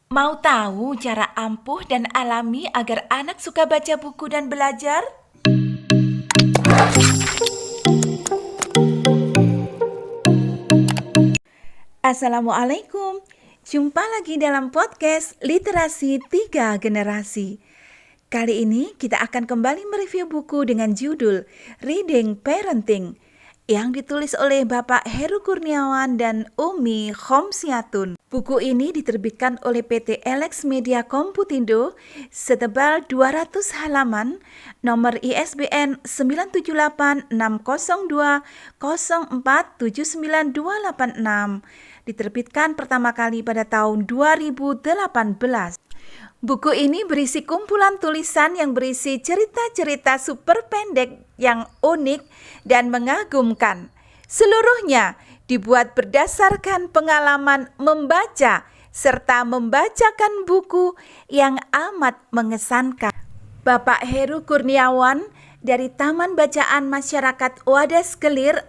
Mau tahu cara ampuh dan alami agar anak suka baca buku dan belajar? Assalamualaikum. Jumpa lagi dalam podcast Literasi 3 Generasi. Kali ini kita akan kembali mereview buku dengan judul Reading Parenting yang ditulis oleh Bapak Heru Kurniawan dan Umi Khomsyatun. Buku ini diterbitkan oleh PT Elex Media Komputindo setebal 200 halaman, nomor ISBN 9786020479286, diterbitkan pertama kali pada tahun 2018. Buku ini berisi kumpulan tulisan yang berisi cerita-cerita super pendek yang unik dan mengagumkan. Seluruhnya dibuat berdasarkan pengalaman membaca serta membacakan buku yang amat mengesankan. Bapak Heru Kurniawan dari Taman Bacaan Masyarakat Wadas Kelir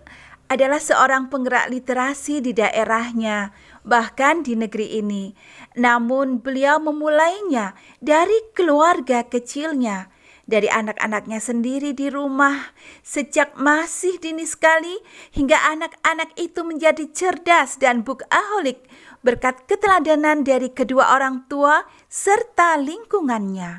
adalah seorang penggerak literasi di daerahnya, bahkan di negeri ini. Namun beliau memulainya dari keluarga kecilnya, dari anak-anaknya sendiri di rumah, sejak masih dini sekali hingga anak-anak itu menjadi cerdas dan bookaholic berkat keteladanan dari kedua orang tua serta lingkungannya.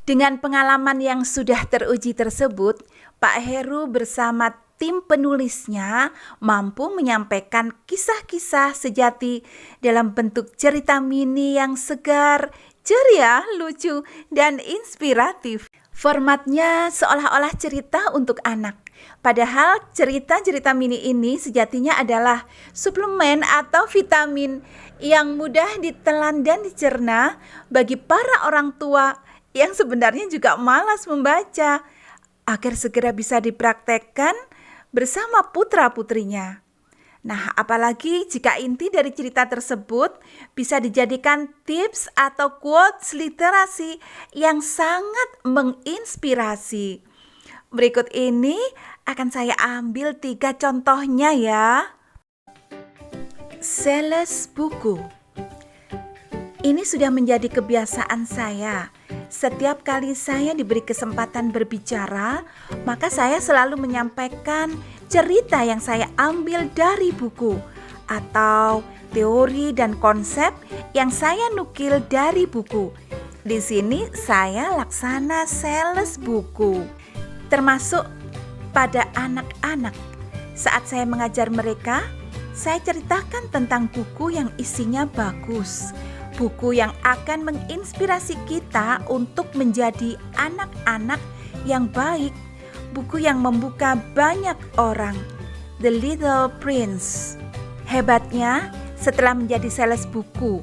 Dengan pengalaman yang sudah teruji tersebut, Pak Heru bersama tim penulisnya mampu menyampaikan kisah-kisah sejati dalam bentuk cerita mini yang segar, ceria, lucu, dan inspiratif. Formatnya seolah-olah cerita untuk anak. Padahal cerita-cerita mini ini sejatinya adalah suplemen atau vitamin yang mudah ditelan dan dicerna bagi para orang tua yang sebenarnya juga malas membaca, agar segera bisa dipraktekkan bersama putra-putrinya. Nah, apalagi jika inti dari cerita tersebut bisa dijadikan tips atau quotes literasi yang sangat menginspirasi. Berikut ini akan saya ambil 3 contohnya ya. Sales buku. Ini sudah menjadi kebiasaan saya. Setiap kali saya diberi kesempatan berbicara, maka saya selalu menyampaikan cerita yang saya ambil dari buku atau teori dan konsep yang saya nukil dari buku. Di sini saya laksana sales buku, termasuk pada anak-anak. Saat saya mengajar mereka, saya ceritakan tentang buku yang isinya bagus. Buku yang akan menginspirasi kita untuk menjadi anak-anak yang baik. Buku yang membuka banyak orang. The Little Prince. Hebatnya, setelah menjadi sales buku,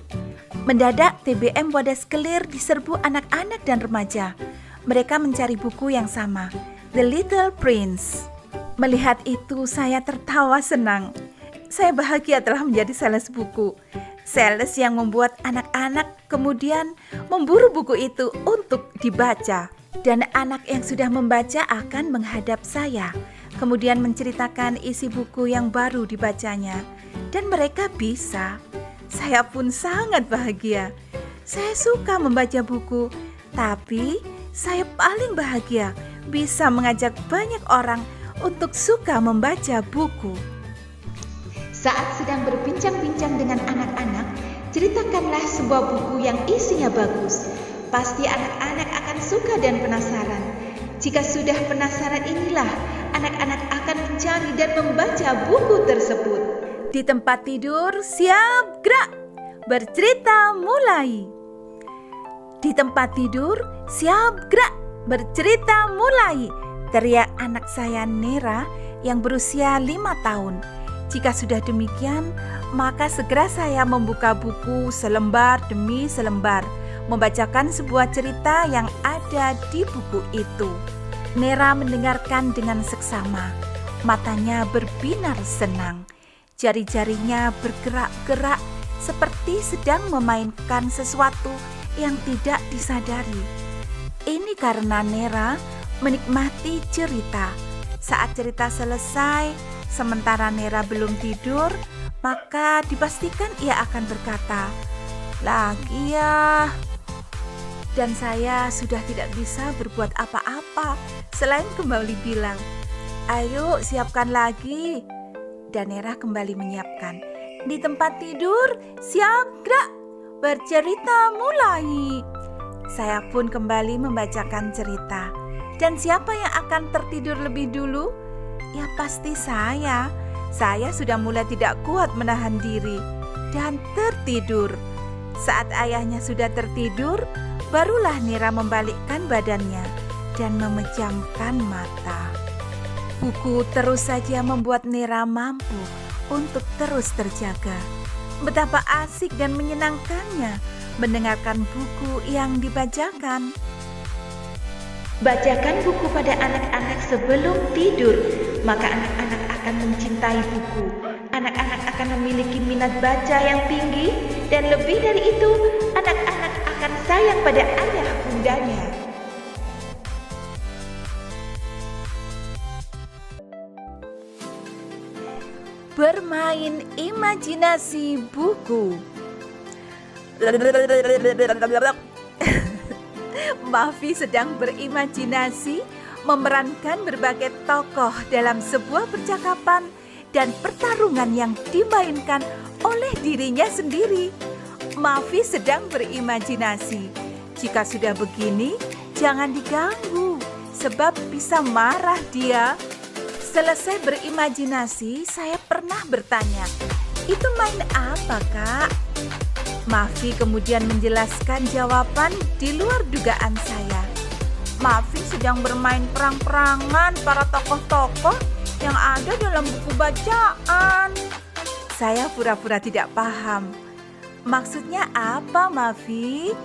mendadak TBM Wadas Kelir diserbu anak-anak dan remaja. Mereka mencari buku yang sama, The Little Prince. Melihat itu, saya tertawa senang. Saya bahagia telah menjadi sales buku. Sales yang membuat anak-anak kemudian memburu buku itu untuk dibaca. Dan anak yang sudah membaca akan menghadap saya, kemudian menceritakan isi buku yang baru dibacanya. Dan mereka bisa. Saya pun sangat bahagia. Saya suka membaca buku, tapi saya paling bahagia bisa mengajak banyak orang untuk suka membaca buku. Saat sedang berbincang-bincang dengan anak-anak, ceritakanlah sebuah buku yang isinya bagus. Pasti anak-anak akan suka dan penasaran. Jika sudah penasaran, inilah anak-anak akan mencari dan membaca buku tersebut. Di tempat tidur, siap gerak, bercerita mulai. Di tempat tidur, siap gerak, bercerita mulai, teriak anak saya Nera yang berusia 5 tahun. Jika sudah demikian, maka segera saya membuka buku selembar demi selembar, membacakan sebuah cerita yang ada di buku itu. Nera mendengarkan dengan seksama, matanya berbinar senang, jari-jarinya bergerak-gerak seperti sedang memainkan sesuatu yang tidak disadari. Ini karena Nera menikmati cerita. Saat cerita selesai, sementara Nera belum tidur, maka dipastikan ia akan berkata, Lagi ya. Dan saya sudah tidak bisa berbuat apa-apa selain kembali bilang, "Ayo siapkan lagi." Dan Nera kembali menyiapkan. Di tempat tidur, siap gerak, bercerita mulai. Saya pun kembali membacakan cerita. Dan siapa yang akan tertidur lebih dulu? Ya pasti saya. Saya sudah mulai tidak kuat menahan diri dan tertidur. Saat ayahnya sudah tertidur, barulah Nera membalikkan badannya dan memejamkan mata. Buku terus saja membuat Nera mampu untuk terus terjaga. Betapa asik dan menyenangkannya mendengarkan buku yang dibacakan. Bacakan buku pada anak-anak sebelum tidur, maka anak-anak akan mencintai buku. Anak-anak akan memiliki minat baca yang tinggi, dan lebih dari itu, anak-anak akan sayang pada ayah bundanya. Bermain imajinasi buku. Mavi sedang berimajinasi memerankan berbagai tokoh dalam sebuah percakapan dan pertarungan yang dimainkan oleh dirinya sendiri. Mavi sedang berimajinasi. Jika sudah begini, jangan diganggu, sebab bisa marah dia. Selesai berimajinasi, saya pernah bertanya, "Itu main apa, Kak?" Mavi kemudian menjelaskan jawaban di luar dugaan saya. Mavi sedang bermain perang-perangan para tokoh-tokoh yang ada dalam buku bacaan. Saya pura-pura tidak paham. Maksudnya apa, Mavi?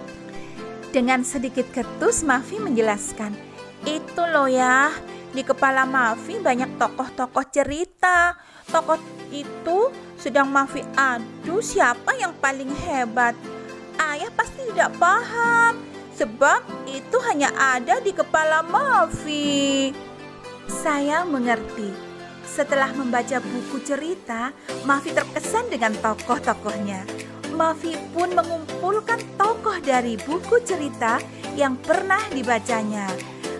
Dengan sedikit ketus, Mavi menjelaskan, "Itu loh ya, di kepala Mavi banyak tokoh-tokoh cerita. Tokoh itu sedang Mavi adu siapa yang paling hebat. Ayah pasti tidak paham, sebab itu hanya ada di kepala Mavi." Saya mengerti. Setelah membaca buku cerita, Mavi terkesan dengan tokoh-tokohnya. Mavi pun mengumpulkan tokoh dari buku cerita yang pernah dibacanya.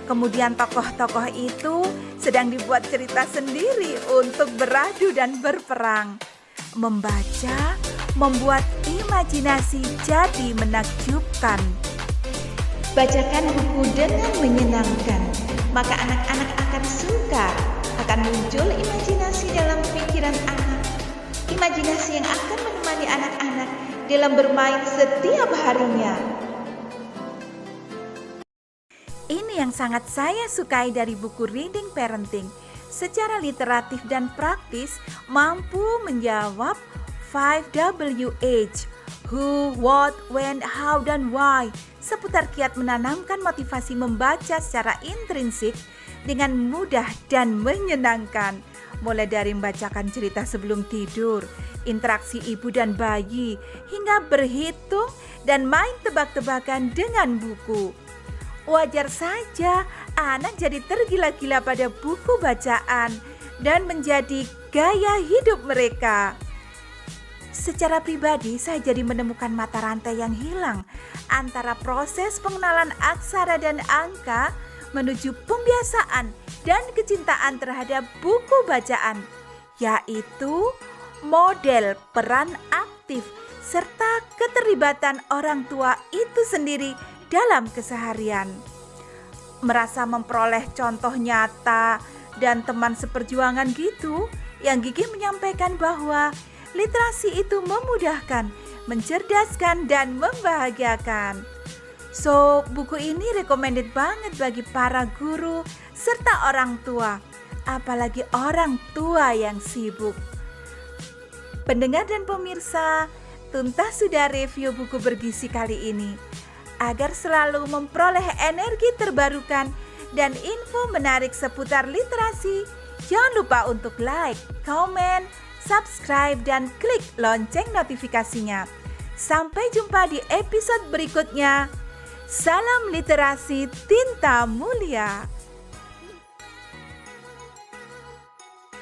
Kemudian tokoh-tokoh itu sedang dibuat cerita sendiri untuk beradu dan berperang. Membaca membuat imajinasi jadi menakjubkan. Bacakan buku dengan menyenangkan, maka anak-anak akan suka. Akan muncul imajinasi dalam pikiran anak. Imajinasi yang akan menemani anak-anak dalam bermain setiap harinya. Ini yang sangat saya sukai dari buku Reading Parenting. Secara literatif dan praktis mampu menjawab 5WH, who, what, when, how, dan why, seputar kiat menanamkan motivasi membaca secara intrinsik dengan mudah dan menyenangkan. Mulai dari membacakan cerita sebelum tidur, interaksi ibu dan bayi, hingga berhitung dan main tebak-tebakan dengan buku. Wajar saja anak jadi tergila-gila pada buku bacaan dan menjadi gaya hidup mereka. Secara pribadi, saya jadi menemukan mata rantai yang hilang antara proses pengenalan aksara dan angka menuju pembiasaan dan kecintaan terhadap buku bacaan, yaitu model peran aktif serta keterlibatan orang tua itu sendiri dalam keseharian. Merasa memperoleh contoh nyata dan teman seperjuangan gitu, yang gigih menyampaikan bahwa literasi itu memudahkan, mencerdaskan, dan membahagiakan. So, buku ini recommended banget bagi para guru serta orang tua, apalagi orang tua yang sibuk. Pendengar dan pemirsa, tuntas sudah review buku bergizi kali ini. Agar selalu memperoleh energi terbarukan dan info menarik seputar literasi, jangan lupa untuk like, komen, subscribe, dan klik lonceng notifikasinya. Sampai jumpa di episode berikutnya. Salam literasi tinta mulia.